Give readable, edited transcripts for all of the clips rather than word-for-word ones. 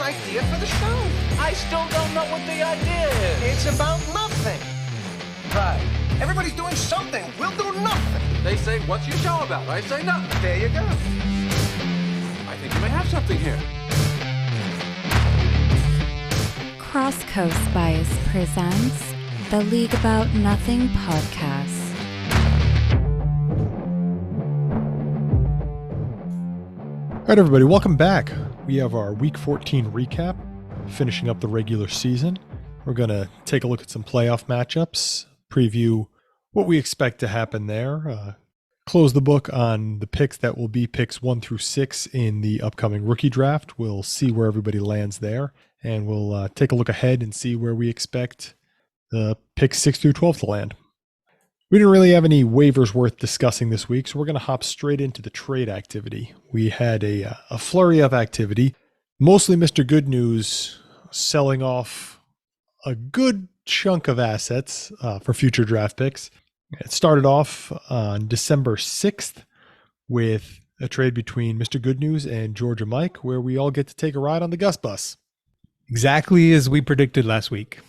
idea for the show. I still don't know what the idea is. It's about nothing. Right. Everybody's doing something. We'll do nothing. They say, what's your show about? I say nothing. There you go. I think you may have something here. Cross Coast Bias presents the League About Nothing podcast. All right, everybody, welcome back. We have our Week 14 recap, finishing up the regular season. We're going to take a look at some playoff matchups, preview what we expect to happen there, close the book on the picks that will be picks 1 through 6 in the upcoming rookie draft. We'll see where everybody lands there, and we'll take a look ahead and see where we expect the picks 6 through 12 to land. We didn't really have any waivers worth discussing this week, so we're going to hop straight into the trade activity. We had a flurry of activity, mostly Mr. Good News selling off a good chunk of assets for future draft picks. It started off on December 6th with a trade between Mr. Good News and Georgia Mike, where we all get to take a ride on the Gus bus. Exactly as we predicted last week.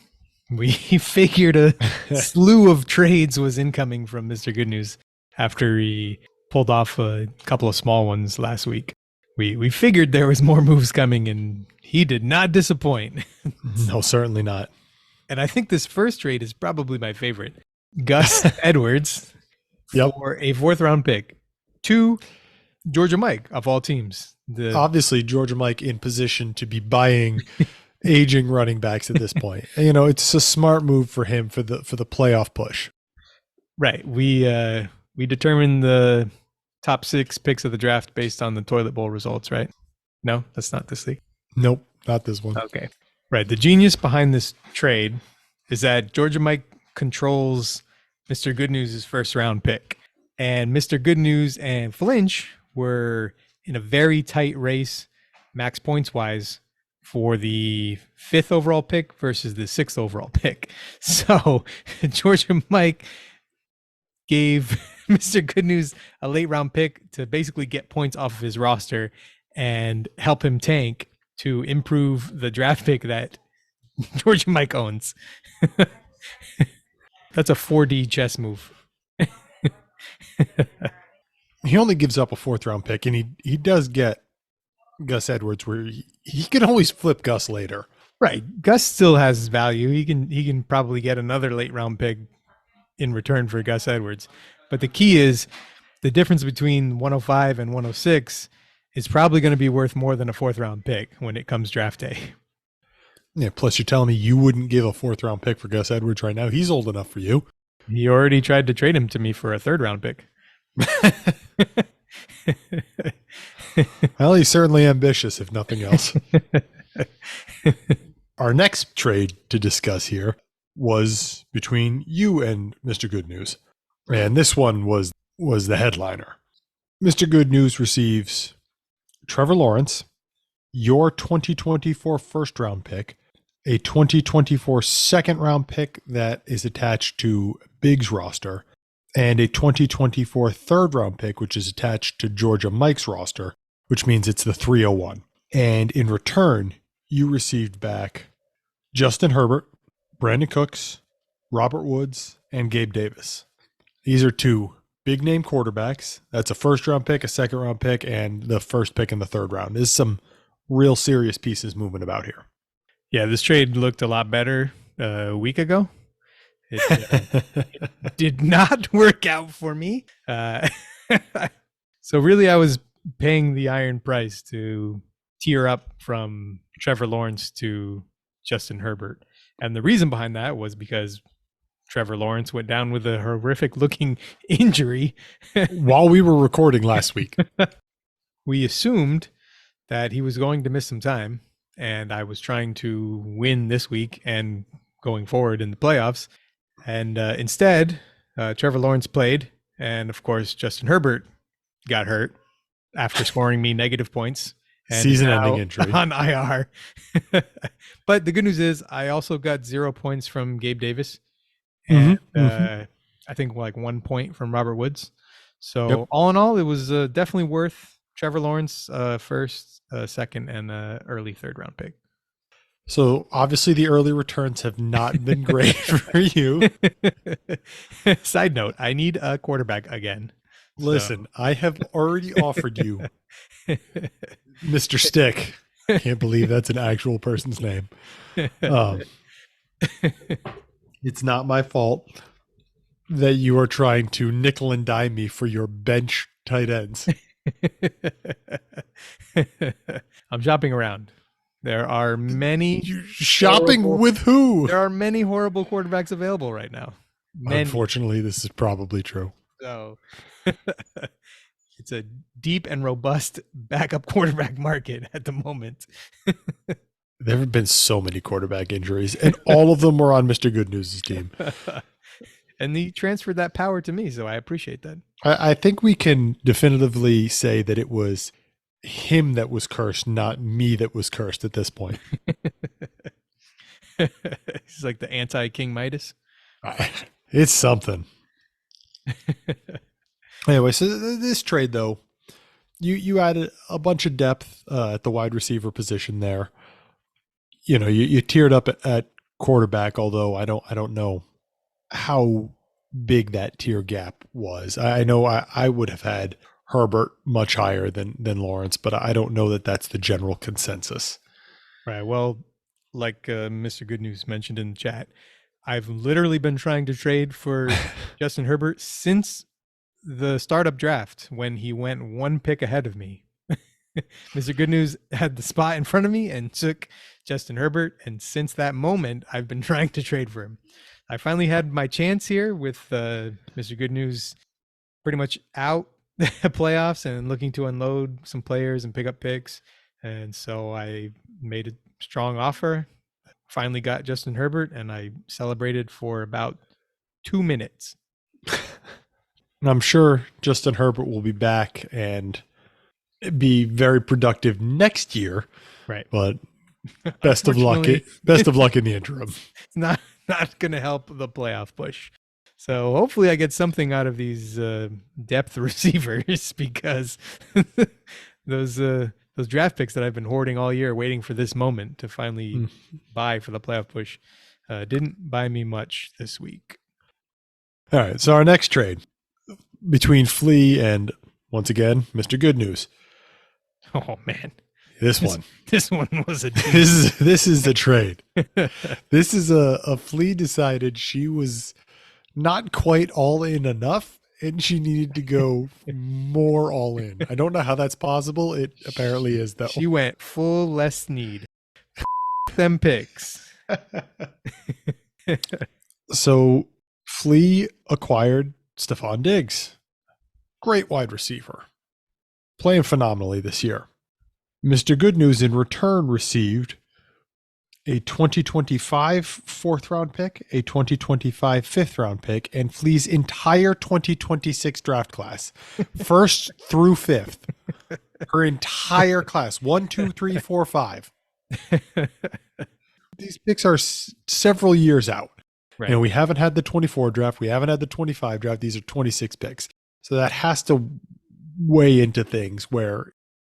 We figured a slew of trades was incoming from Mr. Good News after he pulled off a couple of small ones last week. We figured there was more moves coming, and he did not disappoint. No, certainly not. And I think this first trade is probably my favorite. Gus Edwards for a 4th round pick to Georgia Mike of all teams. Obviously, Georgia Mike in position to be buying aging running backs at this point. You know, it's a smart move for him for the playoff push. Right. We determined the top 6 picks of the draft based on the toilet bowl results, right? No, that's not this league. Nope, not this one. Okay. Right. The genius behind this trade is that Georgia Mike controls Mr. Good News' 1st round pick. And Mr. Good News and Flinch were in a very tight race, max points wise, for the 5th overall pick versus the 6th overall pick. So Georgia Mike gave Mr. Good News a late round pick to basically get points off of his roster and help him tank to improve the draft pick that Georgia Mike owns. That's a 4D chess move. He only gives up a 4th round pick, and he does get Gus Edwards, where he can always flip Gus later. Right. Gus still has value. He can probably get another late round pick in return for Gus Edwards. But the key is the difference between 105 and 106 is probably going to be worth more than a 4th round pick when it comes draft day. Yeah. Plus, you're telling me you wouldn't give a 4th round pick for Gus Edwards right now. He's old enough for you. He already tried to trade him to me for a 3rd round pick. Well, he's certainly ambitious, if nothing else. Our next trade to discuss here was between you and Mr. Good News. And this one was the headliner. Mr. Good News receives Trevor Lawrence, your 2024 1st round pick, a 2024 2nd round pick that is attached to Big's roster, and a 2024 3rd round pick, which is attached to Georgia Mike's roster, which means it's the 301. And in return, you received back Justin Herbert, Brandon Cooks, Robert Woods, and Gabe Davis. These are 2 big name quarterbacks. That's a 1st round pick, a 2nd round pick, and the 1st pick in the 3rd round. There's some real serious pieces moving about here. Yeah, this trade looked a lot better a week ago. It did not work out for me. So really, I was paying the iron price to tier up from Trevor Lawrence to Justin Herbert. And the reason behind that was because Trevor Lawrence went down with a horrific looking injury while we were recording last week. We assumed that he was going to miss some time, and I was trying to win this week and going forward in the playoffs. And instead, Trevor Lawrence played, and of course, Justin Herbert got hurt after scoring me negative points. Season-ending injury. On IR. But the good news is I also got 0 points from Gabe Davis. And I think like 1 point from Robert Woods. So all in all, it was definitely worth Trevor Lawrence 1st, 2nd, and early 3rd round pick. So obviously the early returns have not been great for you. Side note, I need a quarterback again. Listen, I have already offered you Mr. Stick. Can't believe that's an actual person's name. It's not my fault that you are trying to nickel and dime me for your bench tight ends. I'm shopping around. There are many Shopping horrible- with who? There are many horrible quarterbacks available right now. Many. Unfortunately, this is probably true. So it's a deep and robust backup quarterback market at the moment. There have been so many quarterback injuries, and all of them were on Mr. Good News' team. And he transferred that power to me, so I appreciate that. I think we can definitively say that it was him that was cursed, not me that was cursed at this point. He's like the anti-King Midas. It's something. Anyway, so this trade, though, you added a bunch of depth at the wide receiver position there. You know, you tiered up at quarterback, although I don't know how big that tier gap was. I know I would have had Herbert much higher than Lawrence, but I don't know that that's the general consensus. Right. Well, like Mr. Good News mentioned in the chat, I've literally been trying to trade for Justin Herbert since the startup draft when he went one pick ahead of me. Mr. Good News had the spot in front of me and took Justin Herbert. And since that moment, I've been trying to trade for him. I finally had my chance here with Mr. Good News pretty much out the playoffs and looking to unload some players and pick up picks. And so I made a strong offer, finally got Justin Herbert, and I celebrated for about 2 minutes. And I'm sure Justin Herbert will be back and be very productive next year. Right. But best of luck. Best of luck in the interim. It's not going to help the playoff push. So hopefully I get something out of these depth receivers, because those draft picks that I've been hoarding all year, waiting for this moment to finally buy for the playoff push, didn't buy me much this week. All right. So our next trade between Flea and, once again, Mr. Good News. Oh man, This one was a this is a trade. This is a Flea decided she was not quite all in enough, and she needed to go more all in. I don't know how that's possible. It apparently is, though. She went full less need. Them picks. So Flea acquired Stephon Diggs. Great wide receiver. Playing phenomenally this year. Mr. Good News in return received a 2025 fourth round pick, a 2025 fifth round pick, and Flea's entire 2026 draft class. First through fifth. Her entire class. 1, 2, 3, 4, 5. These picks are several years out. Right. You know, we haven't had the 24 draft. We haven't had the 25 draft. These are 26 picks. So that has to weigh into things where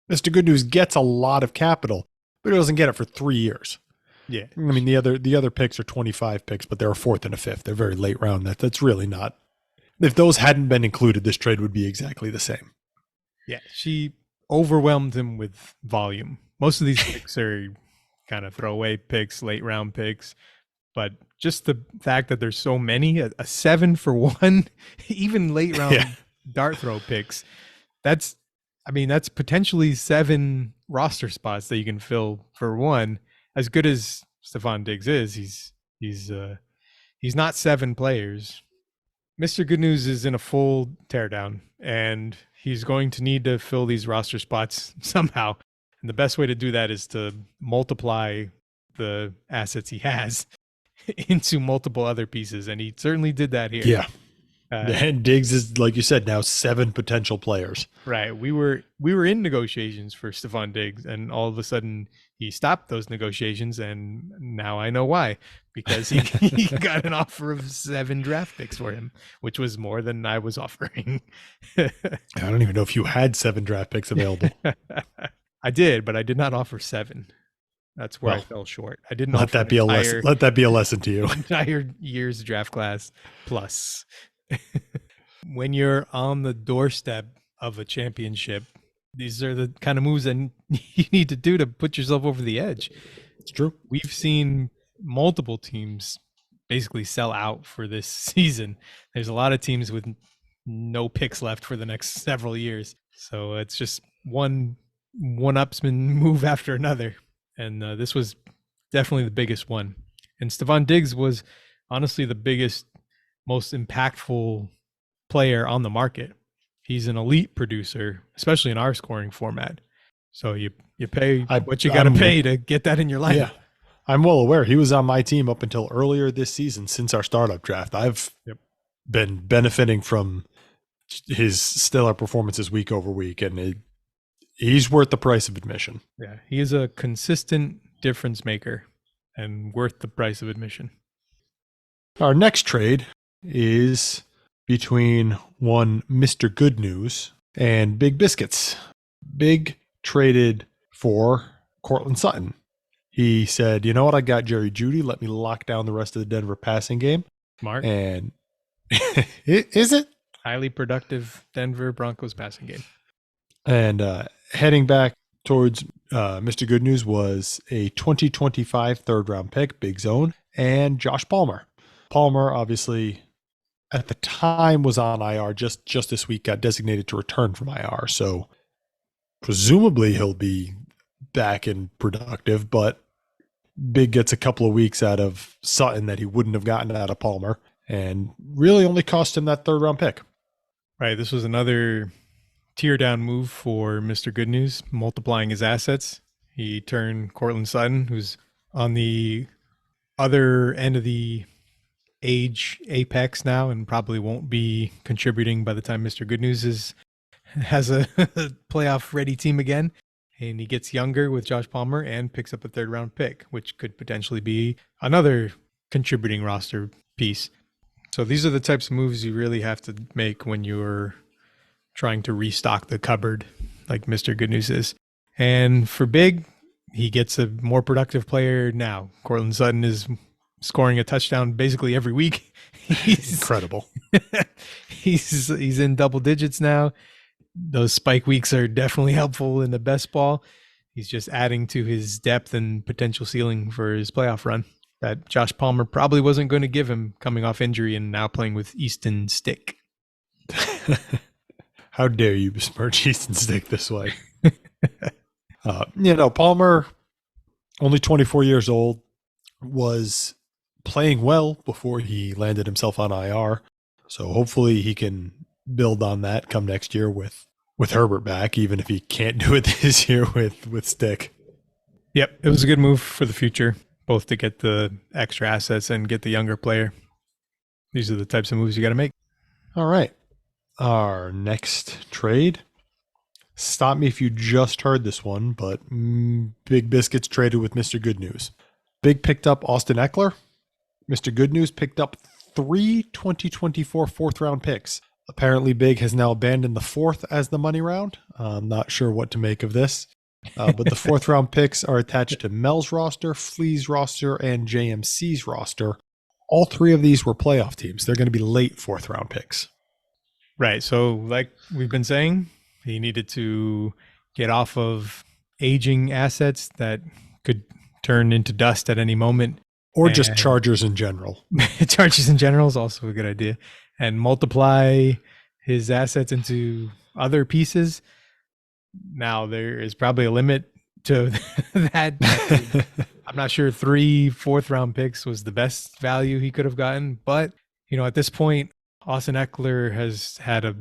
Mr. Good News gets a lot of capital, but he doesn't get it for 3 years. Yeah. I mean, the other picks are 25 picks, but they're a fourth and a fifth. They're very late round. That's really not. If those hadn't been included, this trade would be exactly the same. Yeah. She overwhelmed him with volume. Most of these picks are kind of throwaway picks, late round picks, but just the fact that there's so many, a 7 for 1, even late round dart throw picks, that's potentially 7 roster spots that you can fill for one. As good as Stephon Diggs is, he's not 7 players. Mr. Good News is in a full teardown, and he's going to need to fill these roster spots somehow. And the best way to do that is to multiply the assets he has into multiple other pieces, and he certainly did that here. Yeah. And Diggs is, like you said, now 7 potential players. Right. We were in negotiations for Stephon Diggs, and all of a sudden he stopped those negotiations, and now I know why. Because he got an offer of 7 draft picks for him, which was more than I was offering. I don't even know if you had 7 draft picks available. I did, but I did not offer 7. That's where I Well, fell short. I didn't let offer that an be a lesson. entire, Let that be a lesson to you. entire year's draft class plus. When you're on the doorstep of a championship, these are the kind of moves that you need to do to put yourself over the edge. It's true. We've seen multiple teams basically sell out for this season. There's a lot of teams with no picks left for the next several years. So it's just one upsman move after another. And this was definitely the biggest one. And Stephon Diggs was honestly the biggest, most impactful player on the market. He's an elite producer, especially in our scoring format. So you pay what you got to pay to get that in your lineup. Yeah, I'm well aware. He was on my team up until earlier this season since our startup draft. I've been benefiting from his stellar performances week over week, and he's worth the price of admission. Yeah, he is a consistent difference maker and worth the price of admission. Our next trade is between one Mr. Good News and Big Biscuits. Big traded for Cortland Sutton. He said, you know what, I got Jerry Jeudy. Let me lock down the rest of the Denver passing game. Smart. And is it? Highly productive Denver Broncos passing game. And heading back towards Mr. Good News was a 2025 third-round pick, Big Zone, and Josh Palmer. Palmer, obviously, at the time was on IR. Just this week got designated to return from IR. So presumably he'll be back and productive, but Big gets a couple of weeks out of Sutton that he wouldn't have gotten out of Palmer, and really only cost him that third-round pick. Right. This was another tear down move for Mr. Good News, multiplying his assets. He turned Cortland Sutton, who's on the other end of the age apex now and probably won't be contributing by the time Mr. Good News has a playoff ready team again. And he gets younger with Josh Palmer and picks up a third round pick, which could potentially be another contributing roster piece. So these are the types of moves you really have to make when you're trying to restock the cupboard like Mr. Good News is. And for Big, he gets a more productive player now. Cortland Sutton is scoring a touchdown basically every week. He's incredible. He's in double digits now. Those spike weeks are definitely helpful in the best ball. He's just adding to his depth and potential ceiling for his playoff run that Josh Palmer probably wasn't going to give him coming off injury and now playing with Easton Stick. How dare you besmirch Easton Stick this way? Palmer, only 24 years old, was playing well before he landed himself on IR. So hopefully he can build on that come next year with Herbert back, even if he can't do it this year with Stick. Yep, it was a good move for the future, both to get the extra assets and get the younger player. These are the types of moves you got to make. All right. Our next trade. Stop me if you just heard this one, but Big Biscuits traded with Mr. Good News. Big picked up Austin Eckler. Mr. Good News picked up 3 2024 fourth-round picks. Apparently, Big has now abandoned the fourth as the money round. I'm not sure what to make of this. But the fourth-round picks are attached to Mel's roster, Flea's roster, and JMC's roster. All three of these were playoff teams. They're going to be late fourth-round picks. Right. So like we've been saying, he needed to get off of aging assets that could turn into dust at any moment. Or just Chargers in general. Chargers in general is also a good idea. And multiply his assets into other pieces. Now, there is probably a limit to that. I'm not sure 3 fourth-round picks was the best value he could have gotten. But, at this point, Austin Eckler has had a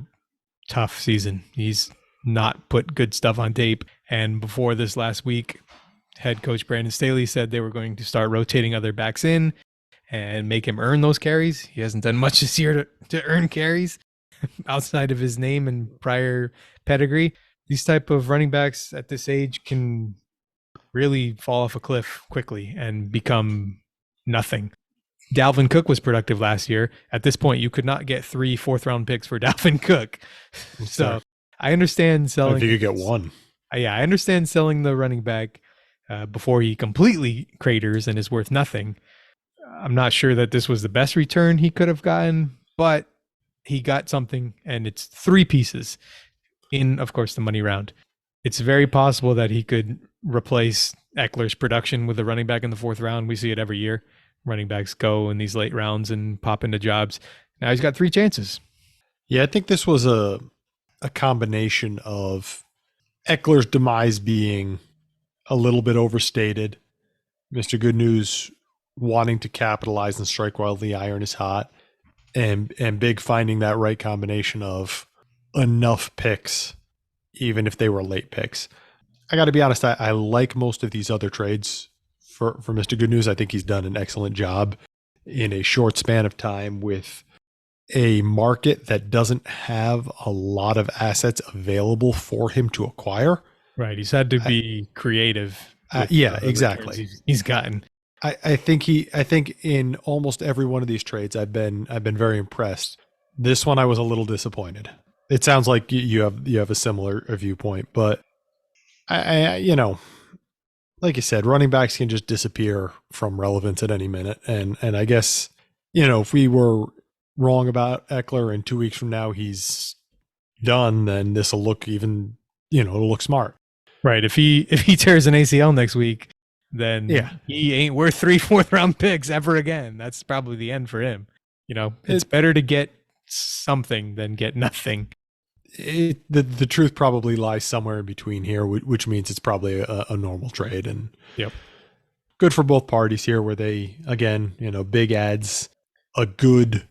tough season. He's not put good stuff on tape. And before this last week, head coach Brandon Staley said they were going to start rotating other backs in and make him earn those carries. He hasn't done much this year to earn carries outside of his name and prior pedigree. These type of running backs at this age can really fall off a cliff quickly and become nothing. Dalvin Cook was productive last year. At this point, you could not get 3 fourth-round picks for Dalvin Cook. So I understand selling. If you could get one. Yeah, I understand selling the running back before he completely craters and is worth nothing. I'm not sure that this was the best return he could have gotten, but he got something, and it's 3 pieces in, of course, the money round. It's very possible that he could replace Eckler's production with a running back in the 4th round. We see it every year. Running backs go in these late rounds and pop into jobs. Now he's got 3 chances. Yeah, I think this was a combination of Eckler's demise being a little bit overstated, Mr. Good News wanting to capitalize and strike while the iron is hot, and Big finding that right combination of enough picks, even if they were late picks. I got to be honest, I like most of these other trades for Mr. Good News. I think he's done an excellent job in a short span of time with a market that doesn't have a lot of assets available for him to acquire. Right. He's had to be creative. Yeah, exactly. He's gotten. I think in almost every one of these trades, I've been very impressed. This one, I was a little disappointed. It sounds like you have a similar viewpoint, but I like you said, running backs can just disappear from relevance at any minute. And I guess, if we were wrong about Eckler and 2 weeks from now he's done, then this will look even, it'll look smart. Right. If he tears an ACL next week, then he ain't worth 3 4th round picks ever again. That's probably the end for him. It's better to get something than get nothing. The truth probably lies somewhere in between here, which means it's probably a normal trade, and good for both parties here, where they, again, Big adds a good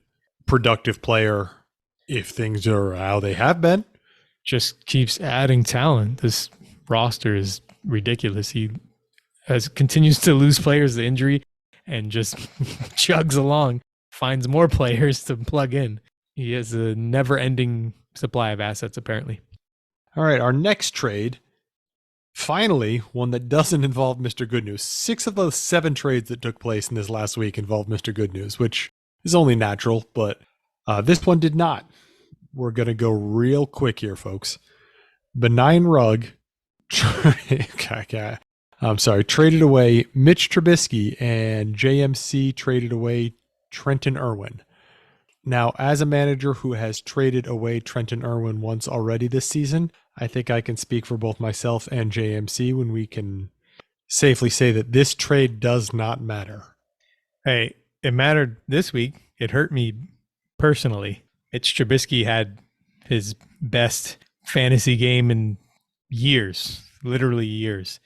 productive player if things are how they have been. Just keeps adding talent. This roster is ridiculous. He continues to lose players to injury and just chugs along, finds more players to plug in. He has a never-ending supply of assets, apparently. All right, our next trade, finally, one that doesn't involve Mr. Good News. 6 of those 7 trades that took place in this last week involved Mr. Good News, which is only natural, but this one did not. We're going to go real quick here, folks. Benign Rug, traded away Mitch Trubisky, and JMC traded away Trenton Irwin. Now, as a manager who has traded away Trenton Irwin once already this season, I think I can speak for both myself and JMC when we can safely say that this trade does not matter. Hey, it mattered this week. It hurt me personally. Mitch Trubisky had his best fantasy game in years, literally years.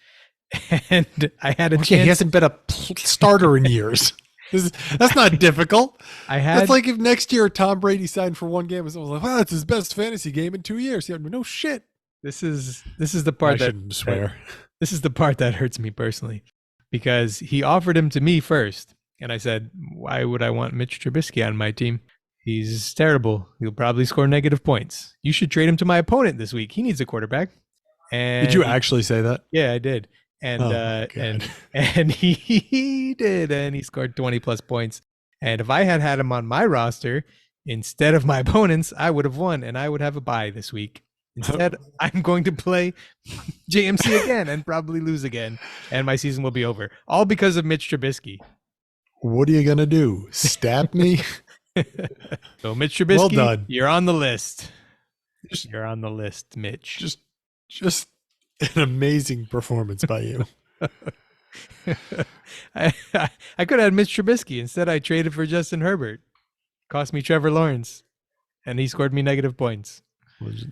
And I had a chance. He hasn't been a starter in years. That's not difficult. That's like if next year Tom Brady signed for one game and someone was like, wow, that's his best fantasy game in 2 years. Yeah, no shit. This is the part this is the part that hurts me personally, because he offered him to me first. And I said, why would I want Mitch Trubisky on my team? He's terrible. He'll probably score negative points. You should trade him to my opponent this week. He needs a quarterback. And did you actually say that? Yeah, I did. And he did, and he scored 20 plus points. And if I had him on my roster instead of my opponents, I would have won, and I would have a bye this week. Instead, I'm going to play JMC again and probably lose again, and my season will be over. All because of Mitch Trubisky. What are you gonna do? Stab me? So Mitch Trubisky, well done. You're on the list. You're on the list, Mitch. Just an amazing performance by you. I could have had Mitch Trubisky. Instead, I traded for Justin Herbert. Cost me Trevor Lawrence, and he scored me negative points.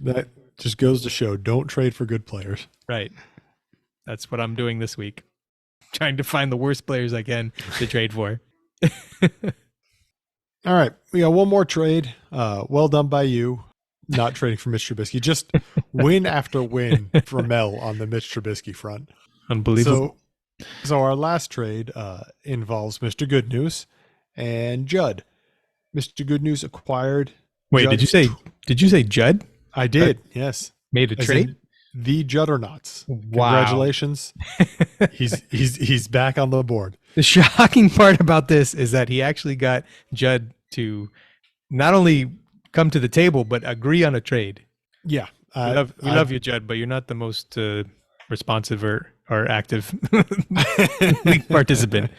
That just goes to show, don't trade for good players. Right. That's what I'm doing this week. Trying to find the worst players I can to trade for. All right. We got one more trade. Well done by you. Not trading for Mitch Trubisky. Just win after win for Mel on the Mitch Trubisky front. Unbelievable. So our last trade involves Mr. Good News and Judd. Mr. Good News acquired. Wait, Judd. did you say Judd? I did. Yes. Made a trade? The Juddernauts. Wow. Congratulations. He's back on the board. The shocking part about this is that he actually got Judd to not only come to the table, but agree on a trade. Yeah. We love you, Judd, but you're not the most responsive or our active league participant.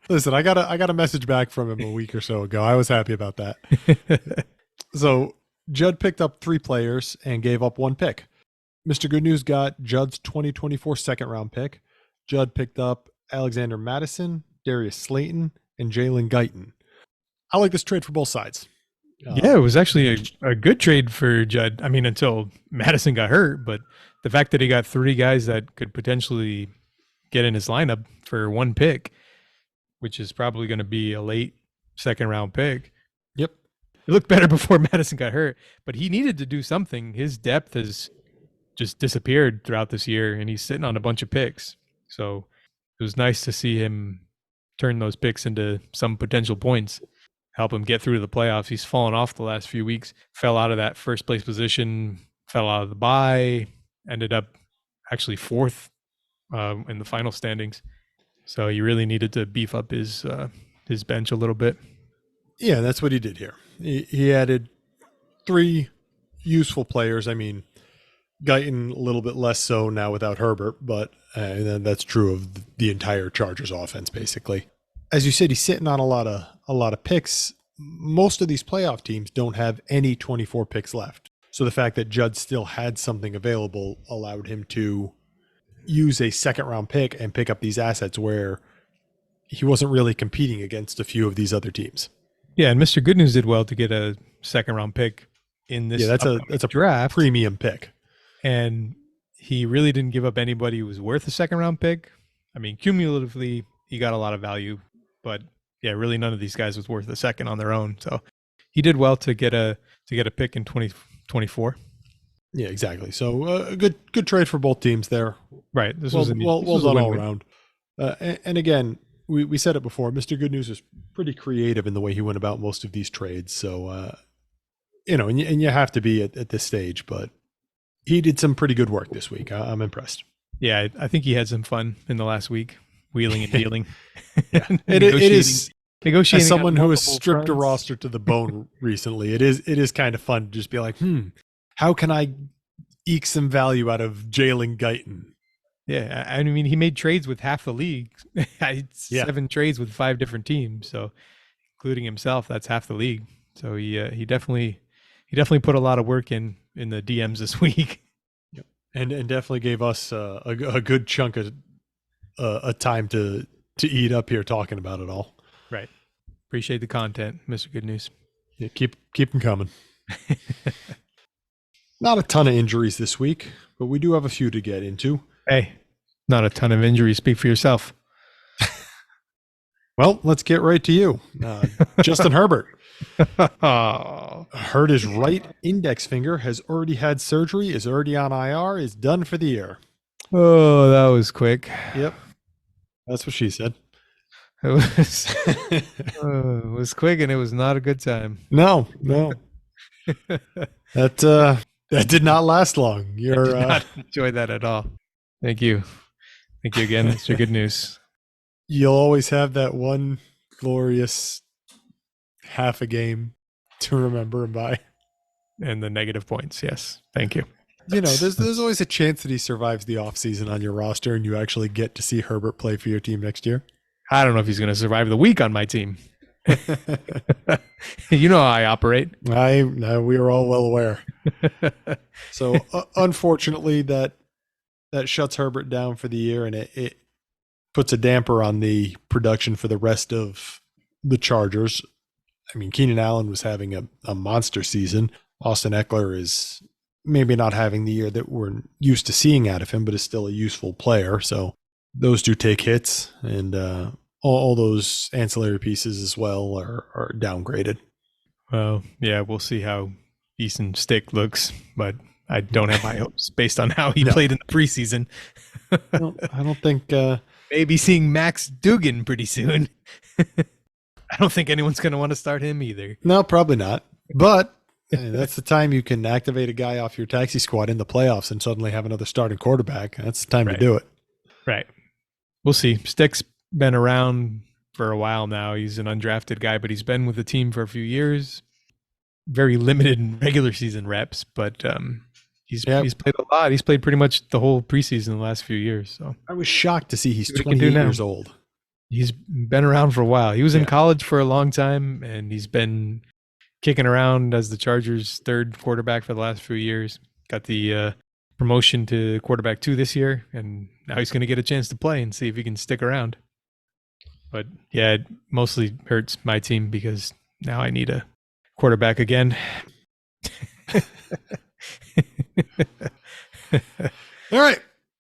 Listen, I got a message back from him a week or so ago. I was happy about that. So Judd picked up 3 players and gave up 1 pick. Mr. Good News got Judd's 2024 second round pick. Judd picked up Alexander Madison, Darius Slayton, and Jalen Guyton. I like this trade for both sides. Yeah, it was actually a good trade for Judd. I mean, until Madison got hurt, but the fact that he got 3 guys that could potentially get in his lineup for 1 pick, which is probably going to be a late second round pick. Yep. It looked better before Madison got hurt, but he needed to do something. His depth has just disappeared throughout this year, and he's sitting on a bunch of picks. So it was nice to see him turn those picks into some potential points, help him get through the playoffs. He's fallen off the last few weeks, fell out of that first place position, fell out of the bye, ended up actually 4th in the final standings. So he really needed to beef up his bench a little bit. Yeah, that's what he did here. He added 3 useful players. I mean, Guyton a little bit less so now without Herbert, but that's true of the entire Chargers offense, basically. As you said, he's sitting on a lot of picks. Most of these playoff teams don't have any 24 picks left. So the fact that Judd still had something available allowed him to use a second round pick and pick up these assets where he wasn't really competing against a few of these other teams. Yeah, and Mr. Good News did well to get a second round pick in this. Yeah, that's a draft premium pick. And he really didn't give up anybody who was worth a second round pick. I mean, cumulatively, he got a lot of value, but yeah, really none of these guys was worth a second on their own. So he did well to get a pick in 2024. Yeah, exactly. So a good trade for both teams there. Right. This well was done all around. And again, we said it before. Mr. Good News is pretty creative in the way he went about most of these trades. So and you have to be at this stage, but he did some pretty good work this week. I'm impressed. Yeah, I think he had some fun in the last week, wheeling and dealing. Yeah, it is. Negotiating. As someone who has stripped fronts. a roster to the bone recently, it is kind of fun to just be like, how can I eke some value out of Jalen Guyton? Yeah, I mean, he made trades with half the league. 7 trades with 5 different teams, so including himself, that's half the league. So he definitely put a lot of work in the DMs this week. Yep. And definitely gave us a good chunk of a time to eat up here talking about it all. Right. Appreciate the content, Mr. Good News. Yeah, keep them coming. Not a ton of injuries this week, but we do have a few to get into. Hey, not a ton of injuries. Speak for yourself. Well, let's get right to you. Justin Herbert. Oh. Hurt his right index finger, has already had surgery, is already on IR, is done for the year. Oh, that was quick. Yep. That's what she said. It was quick, and it was not a good time. No. That did not last long. I did not enjoy that at all. Thank you again, Mr. Good News. You'll always have that one glorious half a game to remember him by. And the negative points, yes. Thank you. There's always a chance that he survives the offseason on your roster and you actually get to see Herbert play for your team next year. I don't know if he's going to survive the week on my team. You know how I operate. We are all well aware. So unfortunately, that shuts Herbert down for the year, and it puts a damper on the production for the rest of the Chargers. I mean, Keenan Allen was having a monster season. Austin Eckler is maybe not having the year that we're used to seeing out of him, but is still a useful player. So those do take hits, and all those ancillary pieces as well are downgraded. Well, yeah, we'll see how Easton Stick looks, but I don't have my hopes based on how he played in the preseason. I don't think maybe seeing Max Dugan pretty soon. I don't think anyone's going to want to start him either. No, probably not. But that's the time you can activate a guy off your taxi squad in the playoffs and suddenly have another starting quarterback. That's the time to do it. Right. We'll see. Stick's been around for a while now. He's an undrafted guy, but he's been with the team for a few years. Very limited in regular season reps, but He's played a lot. He's played pretty much the whole preseason the last few years. So I was shocked to see he's See what he can 28 do now. years old. he's been around for a while. He was in Yeah. college for a long time, and he's been kicking around as the Chargers' third quarterback for the last few years. Got the promotion to quarterback 2 this year, and now he's going to get a chance to play and see if he can stick around. But yeah, it mostly hurts my team because now I need a quarterback again. All right.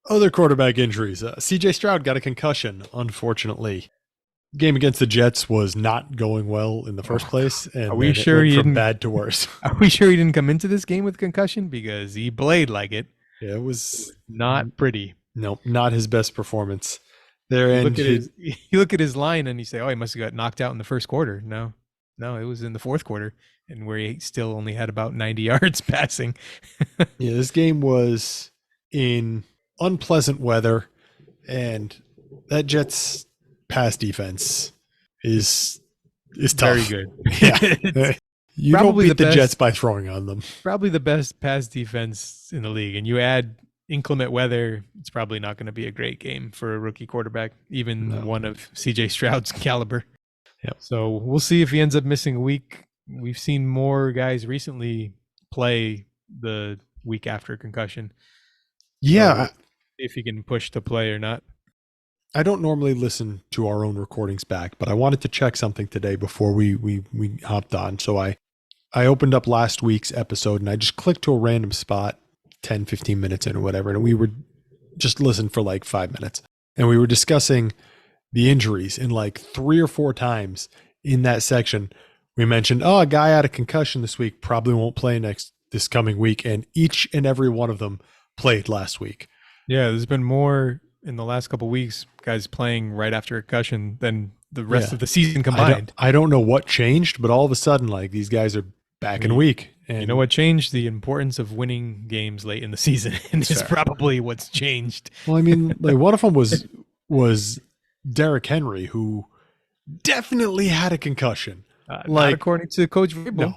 Other quarterback injuries. CJ Stroud got a concussion, unfortunately. Game against the Jets was not going well in the first place, and Are we then sure it he went from didn't- bad to worse. Are we sure he didn't come into this game with concussion? Because he played like it. Yeah, it was Not pretty. no, not his best performance there. And You look at his line and you say, "Oh, he must have got knocked out in the first quarter." No, it was in the fourth quarter, and where he still only had about 90 yards passing. yeah, this game was in unpleasant weather, and that Jets pass defense is tough. Very good. Yeah. You don't Probably beat the the best- Jets by throwing on them. Probably the best pass defense in the league, and you add inclement weather, it's probably not going to be a great game for a rookie quarterback, even No. one of CJ Stroud's caliber. Yep. So we'll see if he ends up missing a week. We've seen more guys recently play the week after concussion. Yeah, If he can push to play or not. I don't normally listen to our own recordings back, but I wanted to check something today before we hopped on. So I opened up last week's episode and I just clicked to a random spot 10, 15 minutes in or whatever. And we were just listened for like 5 minutes. And we were discussing the injuries, and like 3 or 4 times in that section, we mentioned, oh, a guy had a concussion this week, probably won't play this coming week. And each and every one of them played last week. Yeah, there's been more in the last couple of weeks, guys playing right after concussion than the rest Yeah. of the season combined. I don't know what changed, but all of a sudden, like, these guys are back in week. And You know what changed? The importance of winning games late in the season, and it's Fair. probably what's changed. Well, I mean, like, one of them was Derrick Henry, who definitely had a concussion. Not Like, according to Coach Vrabel. no,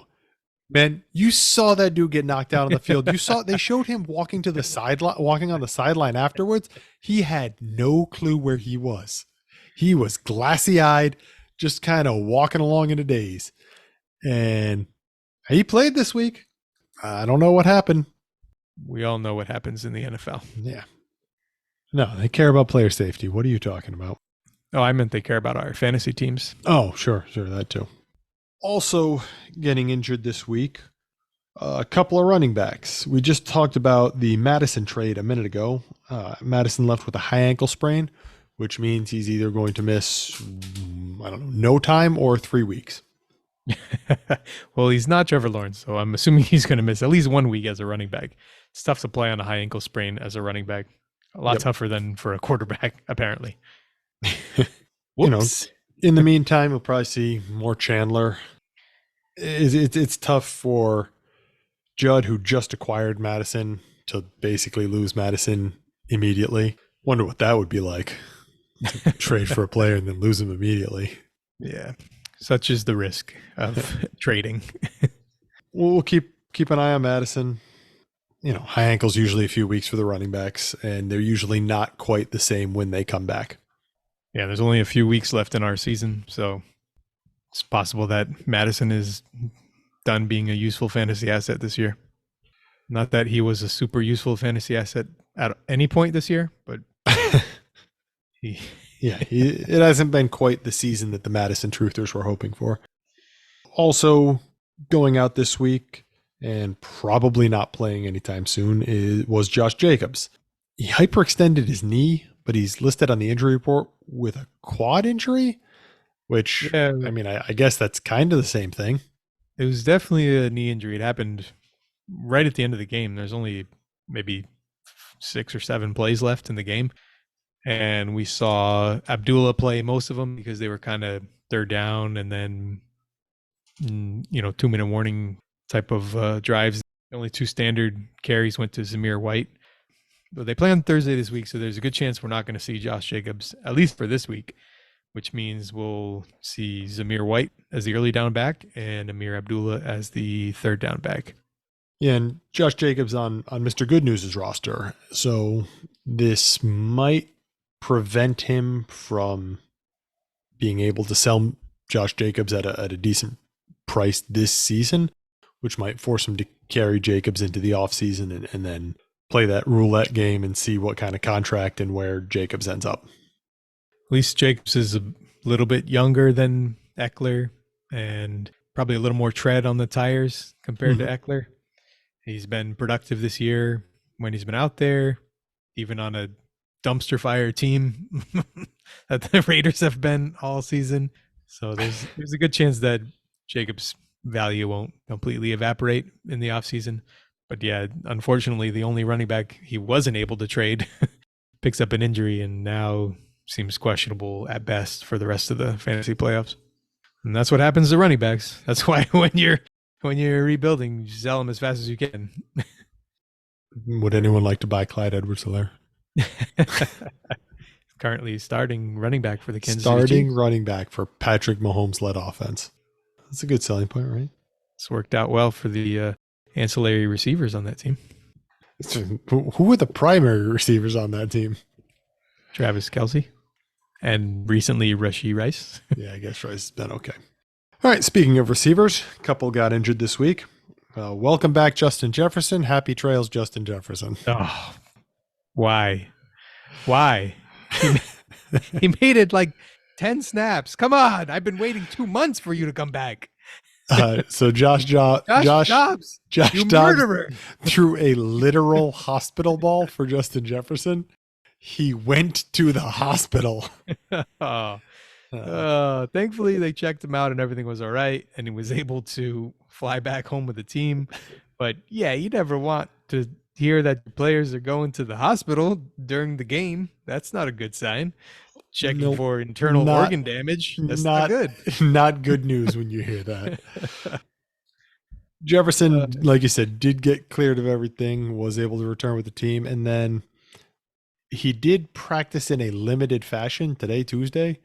man, you saw that dude get knocked out on the field. They showed him walking on the sideline afterwards. He had no clue where he was. He was glassy eyed, just kind of walking along in a daze. And he played this week. I don't know what happened. We all know what happens in the NFL. Yeah. No, they care about player safety. What are you talking about? Oh, I meant they care about our fantasy teams. Oh, sure, that too. Also getting injured this week, a couple of running backs. We just talked about the Madison trade a minute ago. Madison left with a high ankle sprain, which means he's either going to miss, no time or 3 weeks. Well, he's not Trevor Lawrence, so I'm assuming he's going to miss at least 1 week as a running back. It's tough to play on a high ankle sprain as a running back. A lot Yep. tougher than for a quarterback, apparently. You know, Whoops. in the meantime, we'll probably see more Chandler. It's tough for Judd, who just acquired Madison, to basically lose Madison immediately. Wonder what that would be like. To trade for a player and then lose him immediately. Yeah, such is the risk of trading. We'll keep an eye on Madison. You know, high ankles usually a few weeks for the running backs, and they're usually not quite the same when they come back. Yeah, there's only a few weeks left in our season, so it's possible that Madison is done being a useful fantasy asset this year. Not that he was a super useful fantasy asset at any point this year, but he It hasn't been quite the season that the Madison Truthers were hoping for. Also, going out this week and probably not playing anytime soon was Josh Jacobs. He hyperextended his knee, but he's listed on the injury report with a quad injury, which, Yeah. I mean, I guess that's kind of the same thing. It was definitely a knee injury. It happened right at the end of the game. There's only maybe 6 or 7 plays left in the game. And we saw Abdullah play most of them because they were kind of third down and then, 2-minute warning type of drives. Only 2 standard carries went to Zamir White. But they play on Thursday this week, so there's a good chance we're not going to see Josh Jacobs, at least for this week, which means we'll see Zamir White as the early down back and Amir Abdullah as the third down back. Yeah, and Josh Jacobs on Mr. Good News' roster. So this might prevent him from being able to sell Josh Jacobs at a decent price this season, which might force him to carry Jacobs into the offseason and then play that roulette game and see what kind of contract and where Jacobs ends up. At least Jacobs is a little bit younger than Eckler and probably a little more tread on the tires compared to Eckler. He's been productive this year when he's been out there, even on a dumpster fire team that the Raiders have been all season. So there's a good chance that Jacobs' value won't completely evaporate in the offseason. But yeah, unfortunately, the only running back he wasn't able to trade picks up an injury and now seems questionable at best for the rest of the fantasy playoffs. And that's what happens to running backs. That's why when you're rebuilding, you sell them as fast as you can. Would anyone like to buy Clyde Edwards-Helaire? Currently starting running back for the Kansas City Starting Chiefs. running back for Patrick Mahomes-led offense. That's a good selling point, right? It's worked out well for the ancillary receivers on that team. Who are the primary receivers on that team? Travis Kelce and recently Rashee Rice. Yeah, I guess Rice has been okay. All right, speaking of receivers, a couple got injured this week. Welcome back, Justin Jefferson. Happy trails, Justin Jefferson. Oh, why? He made it like 10 snaps. Come on. I've been waiting 2 months for you to come back. So Josh Dobbs, you murderer. threw a literal hospital ball for Justin Jefferson. He went to the hospital. Thankfully, they checked him out and everything was all right. And he was able to fly back home with the team. But yeah, you never want to hear that the players are going to the hospital during the game. That's not a good sign. Checking for internal organ damage. That's not good. Not good news when you hear that. Jefferson, like you said, did get cleared of everything, was able to return with the team. And then he did practice in a limited fashion today, Tuesday.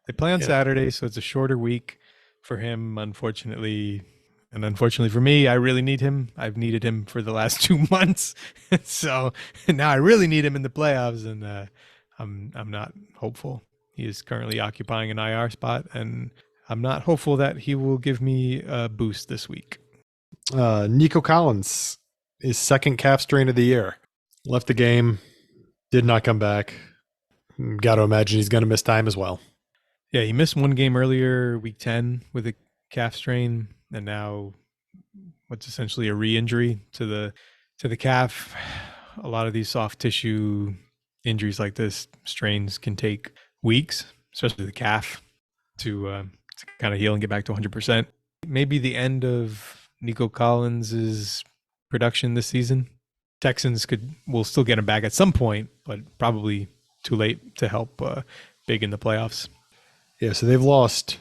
They play on Saturday, so it's a shorter week for him, unfortunately. And unfortunately for me, I really need him. I've needed him for the last 2 months. So now I really need him in the playoffs, and I'm not hopeful. He is currently occupying an IR spot, and I'm not hopeful that he will give me a boost this week. Nico Collins, his second calf strain of the year. Left the game, did not come back. Got to imagine he's going to miss time as well. Yeah, he missed one game earlier, week 10, with a calf strain, and now what's essentially a re-injury to the calf. A lot of these soft tissue injuries like this, strains, can take weeks, especially the calf, to kind of heal and get back to 100%. Maybe the end of Nico Collins' production this season. Texans will still get him back at some point, but probably too late to help big in the playoffs. Yeah, so they've lost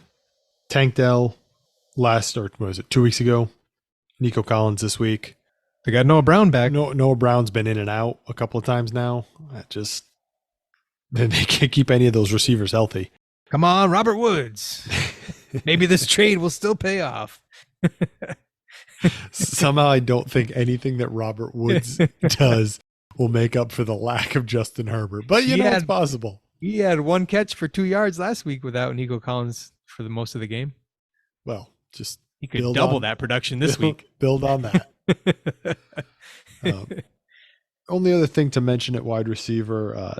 Tank Dell 2 weeks ago. Nico Collins this week. They got Noah Brown back. Noah Brown's been in and out a couple of times now. They can't keep any of those receivers healthy. Come on, Robert Woods. Maybe this trade will still pay off. Somehow I don't think anything that Robert Woods does will make up for the lack of Justin Herbert. But it's possible. He had 1 catch for 2 yards last week without Nico Collins for the most of the game. Well, just he could double that production this week. Build on that. Only other thing to mention at wide receiver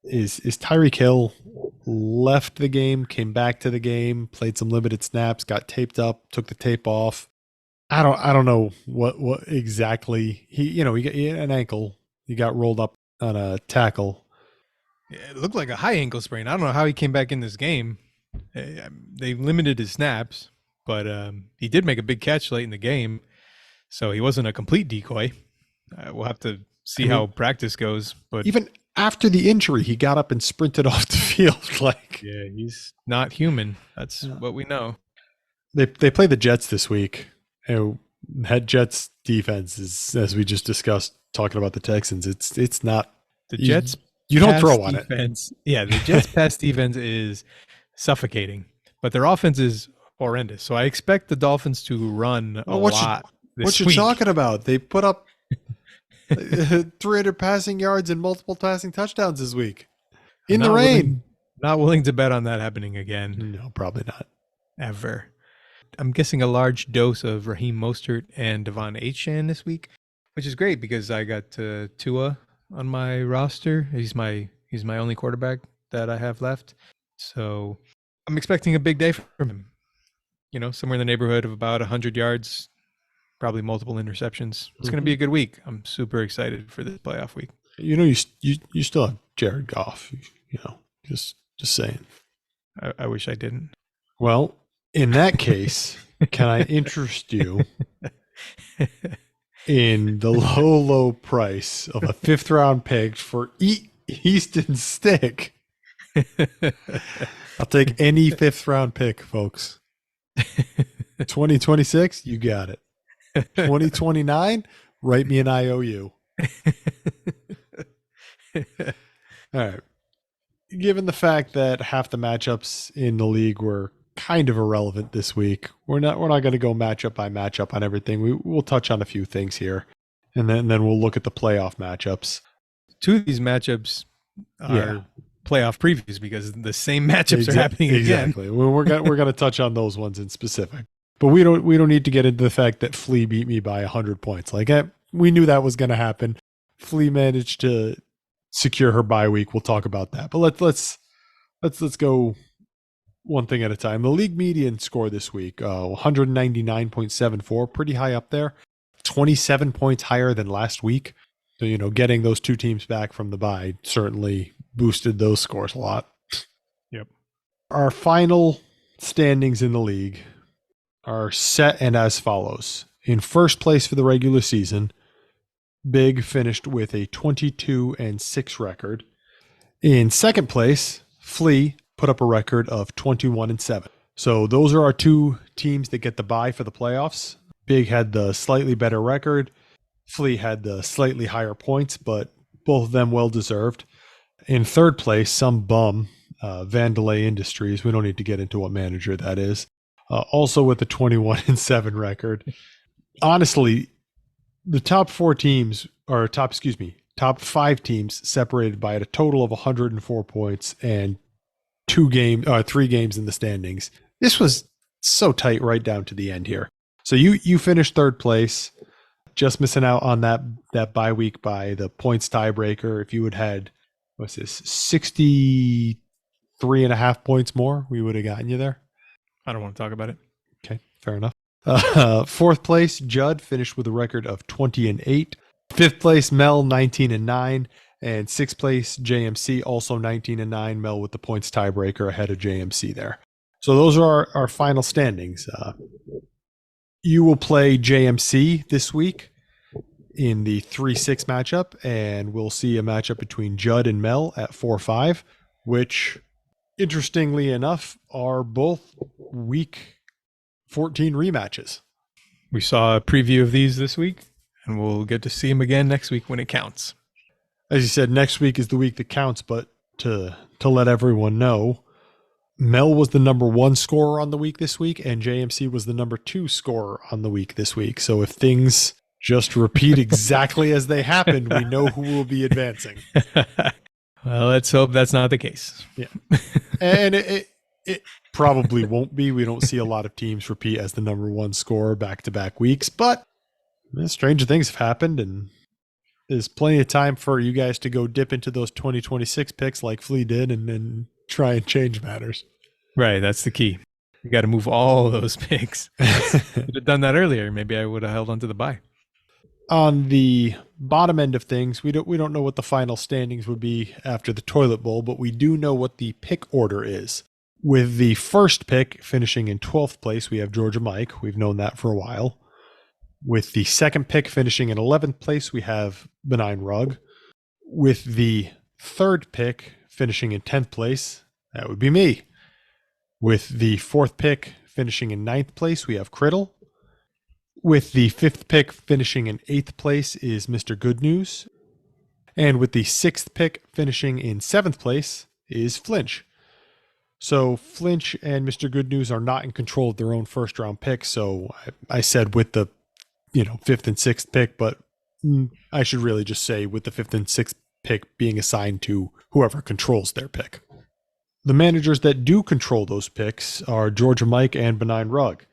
is Tyreek Hill left the game, came back to the game, played some limited snaps, got taped up, took the tape off. I don't know what exactly he got an ankle. He got rolled up on a tackle. Yeah, it looked like a high ankle sprain. I don't know how he came back in this game. They limited his snaps, but he did make a big catch late in the game, so he wasn't a complete decoy. We'll have to see how practice goes. But even after the injury, he got up and sprinted off the field. Yeah, he's not human. That's what we know. They play the Jets this week. Head Jets defense is, as we just discussed, talking about the Texans. It's not the Jets. You don't throw on defense, it. Yeah, the Jets' pass defense is suffocating, but their offense is horrendous. So I expect the Dolphins to run a lot. What you week. talking about? They put up 300 passing yards and multiple passing touchdowns this week in the rain. Not willing to bet on that happening again. No, probably not. Ever. I'm guessing a large dose of Raheem Mostert and Devon Achane this week, which is great because I got Tua on my roster. He's my only quarterback that I have left. So I'm expecting a big day from him. You know, somewhere in the neighborhood of about 100 yards, probably multiple interceptions. It's going to be a good week. I'm super excited for this playoff week. You know, you still have Jared Goff. You know, just saying. I wish I didn't. Well, in that case, can I interest you in the low price of a 5th round pick for Easton Stick? I'll take any 5th round pick, folks. 2026, you got it. 2029, write me an IOU. All right. Given the fact that half the matchups in the league were kind of irrelevant this week, we're not going to go matchup by matchup on everything. We'll touch on a few things here, and then we'll look at the playoff matchups. 2 of these matchups are playoff previews because the same matchups are happening again. Exactly. We're going to touch on those ones in specific, but we don't need to get into the fact that Flea beat me by 100 points. Like we knew that was going to happen. Flea managed to secure her bye week. We'll talk about that, but let's go one thing at a time. The league median score this week, 199.74, pretty high up there, 27 points higher than last week. So, you know, getting those 2 teams back from the bye certainly boosted those scores a lot. Yep. Our final standings in the league are set and as follows. In first place for the regular season, Big finished with a 22-6 record. In second place, Flea put up a record of 21-7. So those are our 2 teams that get the bye for the playoffs. Big had the slightly better record. Flea had the slightly higher points, but both of them well deserved. In third place, some bum, Vandalay Industries. We don't need to get into what manager that is. Also with a 21-7 record. Honestly, the top 5 teams separated by a total of 104 points and 3 games in the standings. This was so tight right down to the end here. So you finished third place, just missing out on that bye week by the points tiebreaker. If you had 63.5 points more, we would have gotten you there. I don't want to talk about it. Okay, fair enough. Fourth place, Judd finished with a record of 20-8. Fifth place, Mel, 19-9. And sixth place, JMC, also 19-9. Mel with the points tiebreaker ahead of JMC there. So those are our final standings. You will play JMC this week in the 3-6 matchup, and we'll see a matchup between Judd and Mel at 4-5, which, interestingly enough, are both week 14 rematches. We saw a preview of these this week, and we'll get to see them again next week when it counts. As you said, next week is the week that counts, but to let everyone know, Mel was the number 1 scorer on the week this week, and JMC was the number 2 scorer on the week this week. So if things just repeat exactly as they happened, we know who will be advancing. Well, let's hope that's not the case. Yeah. And it probably won't be. We don't see a lot of teams repeat as the number 1 scorer back-to-back weeks, but stranger things have happened, and there's plenty of time for you guys to go dip into those 2026 picks like Flea did and then try and change matters. Right, that's the key. You got to move all those picks. Could have done that earlier. Maybe I would have held on to the bye. On the bottom end of things, we don't know what the final standings would be after the toilet bowl, but we do know what the pick order is. With the first pick finishing in 12th place, we have Georgia Mike. We've known that for a while. With the second pick finishing in 11th place, we have Benign Rug. With the third pick finishing in 10th place, that would be me. With the fourth pick finishing in 9th place, we have Criddle. With the fifth pick finishing in 8th place is Mr. Good News. And with the sixth pick finishing in 7th place is Flinch. So Flinch and Mr. Good News are not in control of their own first round pick. So I said with the fifth and sixth pick, but I should really just say with the fifth and sixth pick being assigned to whoever controls their pick. The managers that do control those picks are Georgia Mike and Benign Rug.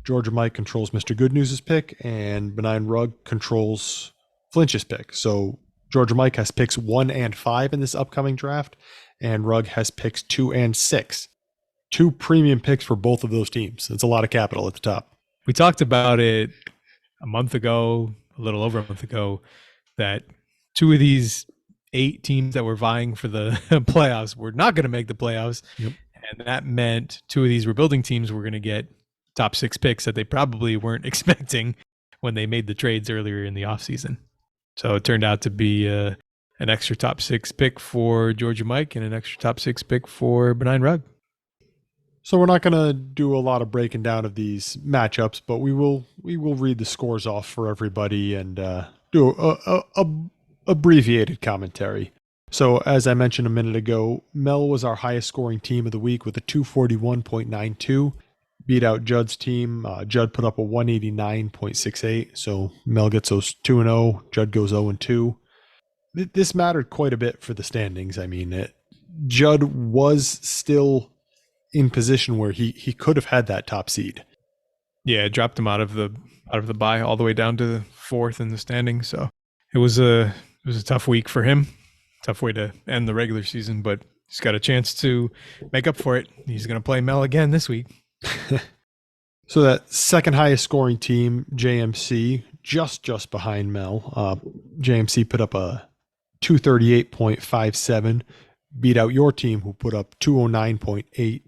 Georgia Mike controls Mr. Good News' pick, and Benign Rug controls Flinch's pick. So Georgia Mike has picks 1 and 5 in this upcoming draft, and Rug has picks 2 and 6. 2 premium picks for both of those teams. It's a lot of capital at the top. We talked about it a month ago, a little over a month ago, that 2 of these 8 teams that were vying for the playoffs were not going to make the playoffs. Yep. And that meant 2 of these rebuilding teams were going to get top 6 picks that they probably weren't expecting when they made the trades earlier in the offseason. So it turned out to be an extra top 6 pick for Georgia Mike and an extra top 6 pick for Benign Rug. So we're not going to do a lot of breaking down of these matchups, but we will read the scores off for everybody and do a abbreviated commentary. So as I mentioned a minute ago, Mel was our highest scoring team of the week with a 241.92. Beat out Judd's team. Judd put up a 189.68. So Mel gets those 2-0. Judd goes 0-2. This mattered quite a bit for the standings. I mean, Judd was still in position where he could have had that top seed. Yeah, it dropped him out of the bye all the way down to the 4th in the standings. So it was a tough week for him. Tough way to end the regular season, but he's got a chance to make up for it. He's going to play Mel again this week. So that second highest scoring team, JMC, just behind Mel. JMC put up a 238.57, beat out your team who put up 209.8.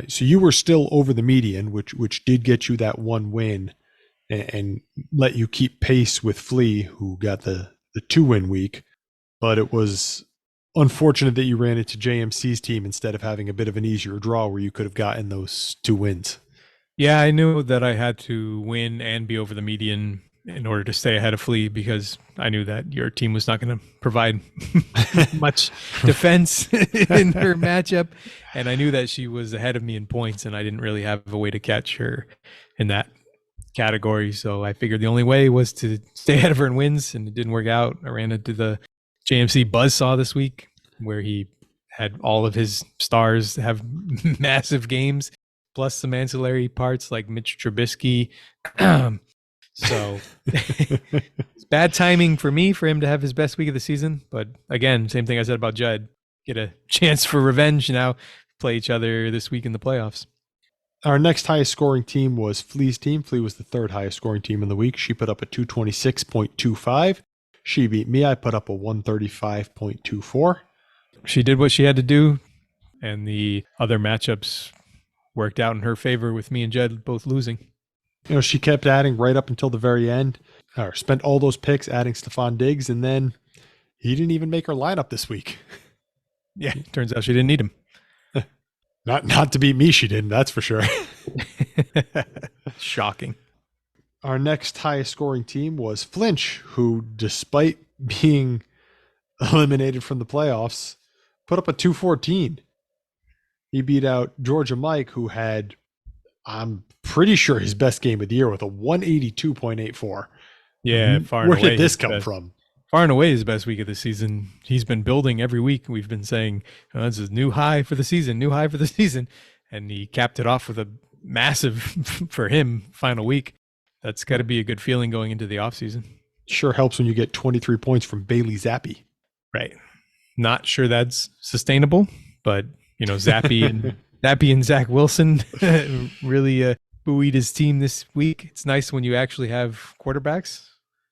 So you were still over the median, which did get you that one win and let you keep pace with Flea, who got the 2-win week. But it was unfortunate that you ran into JMC's team instead of having a bit of an easier draw where you could have gotten those 2 wins. Yeah, I knew that I had to win and be over the median in order to stay ahead of Flea, because I knew that your team was not going to provide much defense in her matchup. And I knew that she was ahead of me in points, and I didn't really have a way to catch her in that category. So I figured the only way was to stay ahead of her in wins, and it didn't work out. I ran into the JMC buzzsaw this week where he had all of his stars have massive games, plus some ancillary parts like Mitch Trubisky. So it's bad timing for me for him to have his best week of the season. But again, same thing I said about Judd. Get a chance for revenge now. Play each other this week in the playoffs. Our next highest scoring team was Flea's team. Flea was the 3rd highest scoring team in the week. She put up a 226.25. She beat me. I put up a 135.24. She did what she had to do, and the other matchups worked out in her favor with me and Judd both losing. She kept adding right up until the very end, or spent all those picks adding Stephon Diggs, and then he didn't even make her lineup this week. Yeah, turns out she didn't need him. Not to beat me, she didn't, that's for sure. Shocking. Our next highest scoring team was Flinch, who, despite being eliminated from the playoffs, put up a 214. He beat out Georgia Mike, who had, I'm pretty sure, his best game of the year with a 182.84. Yeah, far and Where away did this his come best. from? Far and away his best week of the season. He's been building every week. We've been saying, this is new high for the season, new high for the season. And he capped it off with a massive, for him, final week. That's got to be a good feeling going into the offseason. Sure helps when you get 23 points from Bailey Zappi. Right. Not sure that's sustainable, but, Zappy and Zach Wilson really buoyed his team this week. It's nice when you actually have quarterbacks.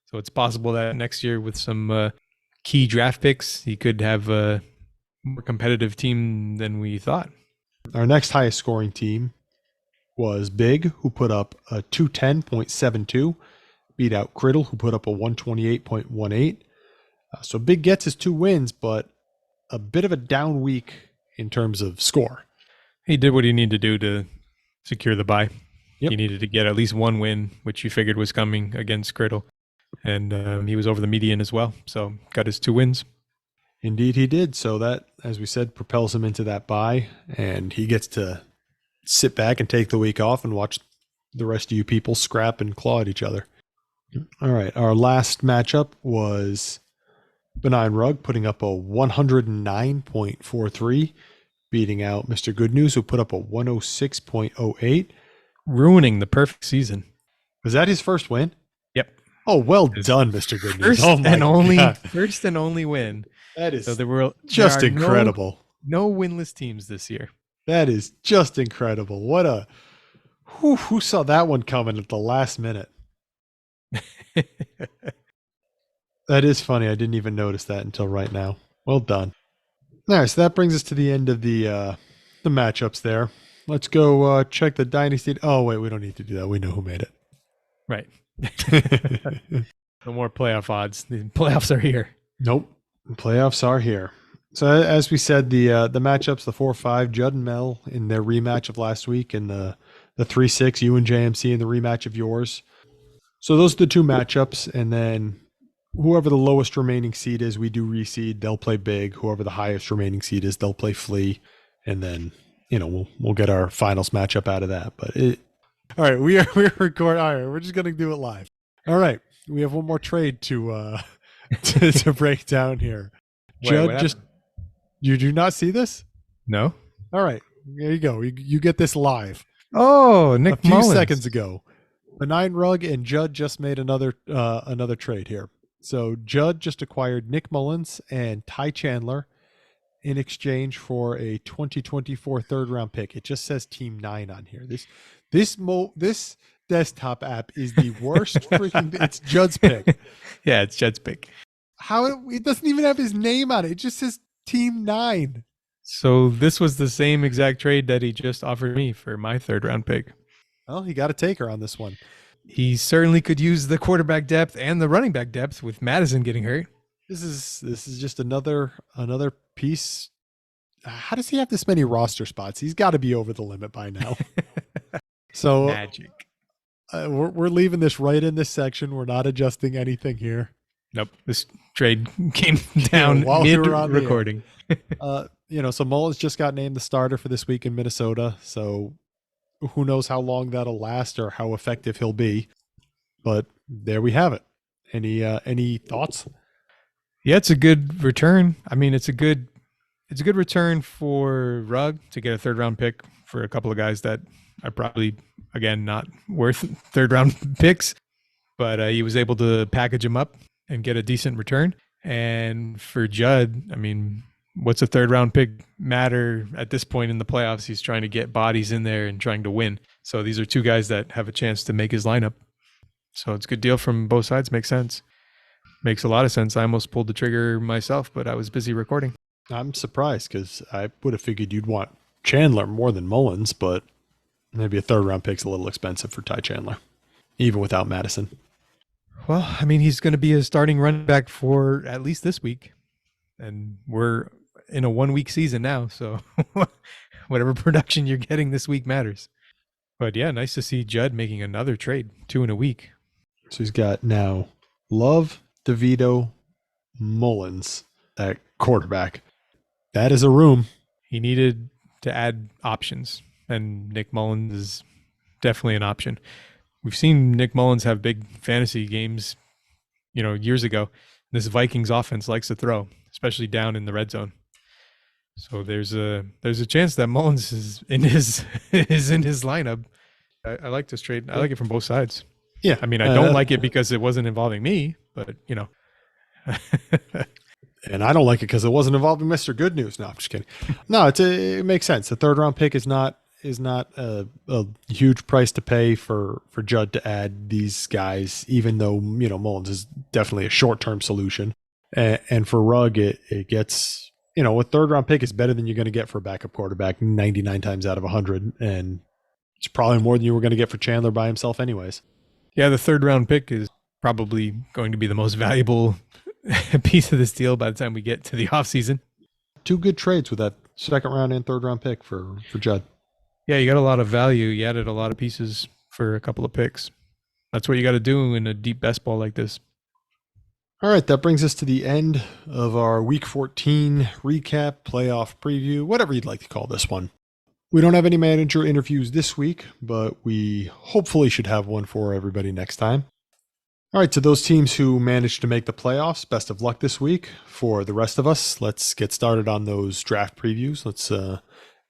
So it's possible that next year with some key draft picks, he could have a more competitive team than we thought. Our next highest scoring team was Big, who put up a 210.72, beat out Criddle, who put up a 128.18. So Big gets his 2 wins, but a bit of a down week in terms of score. He did what he needed to do to secure the bye. Yep. He needed to get at least 1 win, which you figured was coming against Criddle. And he was over the median as well. So got his 2 wins. Indeed he did. So that, as we said, propels him into that bye, and he gets to sit back and take the week off and watch the rest of you people scrap and claw at each other. All right. Our last matchup was Benign Rug putting up a 109.43, beating out Mr. Good News, who put up a 106.08. Ruining the perfect season. Was that his first win? Yep. Oh, well done, Mr. Good News. First Oh my and only God. first and only win. That is So there just are incredible. No winless teams this year. That is just incredible. What a who saw that one coming at the last minute? That is funny. I didn't even notice that until right now. Well done. All right, so that brings us to the end of the matchups there. Let's go check the dynasty. Oh wait, we don't need to do that. We know who made Right. it. No more playoff odds. The playoffs are here. Nope. Playoffs are here. So as we said, the matchups, the 4-5, Judd and Mel in their rematch of last week, and the 3-6, you and JMC in the rematch of yours. So those are the two matchups, and then whoever the lowest remaining seed is, we do reseed. They'll play big. Whoever the highest remaining seed is, they'll play flea, and then we'll get our finals matchup out of that. But all right, we're recording. All right, we're just gonna do it live. All right, we have one more trade to to break down here. Judd, you do not see this? No. All right, there you go. You get this live. Oh, Nick A few Mullins. seconds ago. Benign Rug and Judd just made another trade here. So Judd just acquired Nick Mullins and Ty Chandler in exchange for a 2024 third round pick. It just says Team 9 on here. This desktop app is the worst freaking. It's Judd's pick. Yeah, it's Judd's pick. How it doesn't even have his name on it. It just says Team 9. So this was the same exact trade that he just offered me for my third round pick. Well, he got a taker on this one. He certainly could use the quarterback depth and the running back depth with Madison getting hurt. This is just another piece. How does he have this many roster spots? He's got to be over the limit by now. So Magic. We're leaving this right in this section. We're not adjusting anything here. Nope. This trade came down while we mid were on the air. recording. So Mullins just got named the starter for this week in Minnesota. So who knows how long that'll last or how effective he'll be. But there we have it. Any thoughts? Yeah, it's a good return. I mean, it's a good return for Rugg to get a third round pick for a couple of guys that are probably, again, not worth third round picks, but he was able to package them up and get a decent return. And for Judd, I mean, what's a third round pick matter at this point in the playoffs? He's trying to get bodies in there and trying to win. So these are two guys that have a chance to make his lineup. So it's a good deal from both sides. Makes sense. Makes a lot of sense. I almost pulled the trigger myself, but I was busy recording. I'm surprised because I would have figured you'd want Chandler more than Mullins, but maybe a third round pick's a little expensive for Ty Chandler, even without Madison. Well, I mean, he's going to be a starting running back for at least this week. And we're in a 1 week season now. So whatever production you're getting this week matters. But yeah, nice to see Judd making another trade, 2 in a week. So he's got now Love, DeVito, Mullins at quarterback. That is a room. He needed to add options, and Nick Mullins is definitely an option. We've seen Nick Mullins have big fantasy games, years ago. This Vikings offense likes to throw, especially down in the red zone. So there's a chance that Mullins is in his lineup. I like this trade. I like it from both sides. Yeah. I mean, I don't like it because it wasn't involving me, but And I don't like it because it wasn't involving Mr. Good News. No, I'm just kidding. No, it makes sense. The third round pick is not a huge price to pay for Judd to add these guys, even though Mullins is definitely a short term solution. And for Rugg, it gets a third round pick is better than you're going to get for a backup quarterback 99 times out of 100, and it's probably more than you were going to get for Chandler by himself, anyways. Yeah, the third round pick is probably going to be the most valuable piece of this deal by the time we get to the offseason. 2 good trades with that second round and third round pick for Judd. Yeah, you got a lot of value. You added a lot of pieces for a couple of picks. That's what you got to do in a deep best ball like this. All right, that brings us to the end of our Week 14 recap, playoff preview, whatever you'd like to call this one. We don't have any manager interviews this week, but we hopefully should have one for everybody next time. All right, to those teams who managed to make the playoffs, best of luck this week. For the rest of us, let's get started on those draft previews. Let's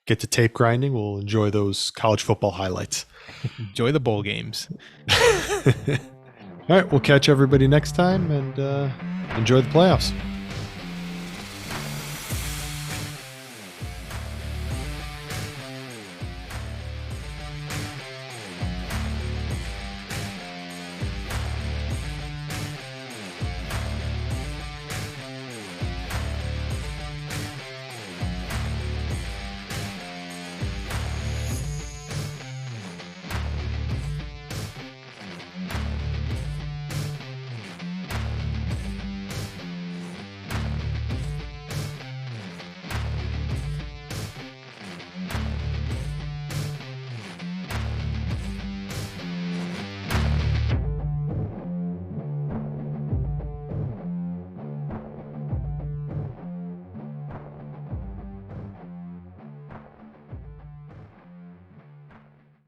get to tape grinding. We'll enjoy those college football highlights. Enjoy the bowl games. All right, we'll catch everybody next time and enjoy the playoffs.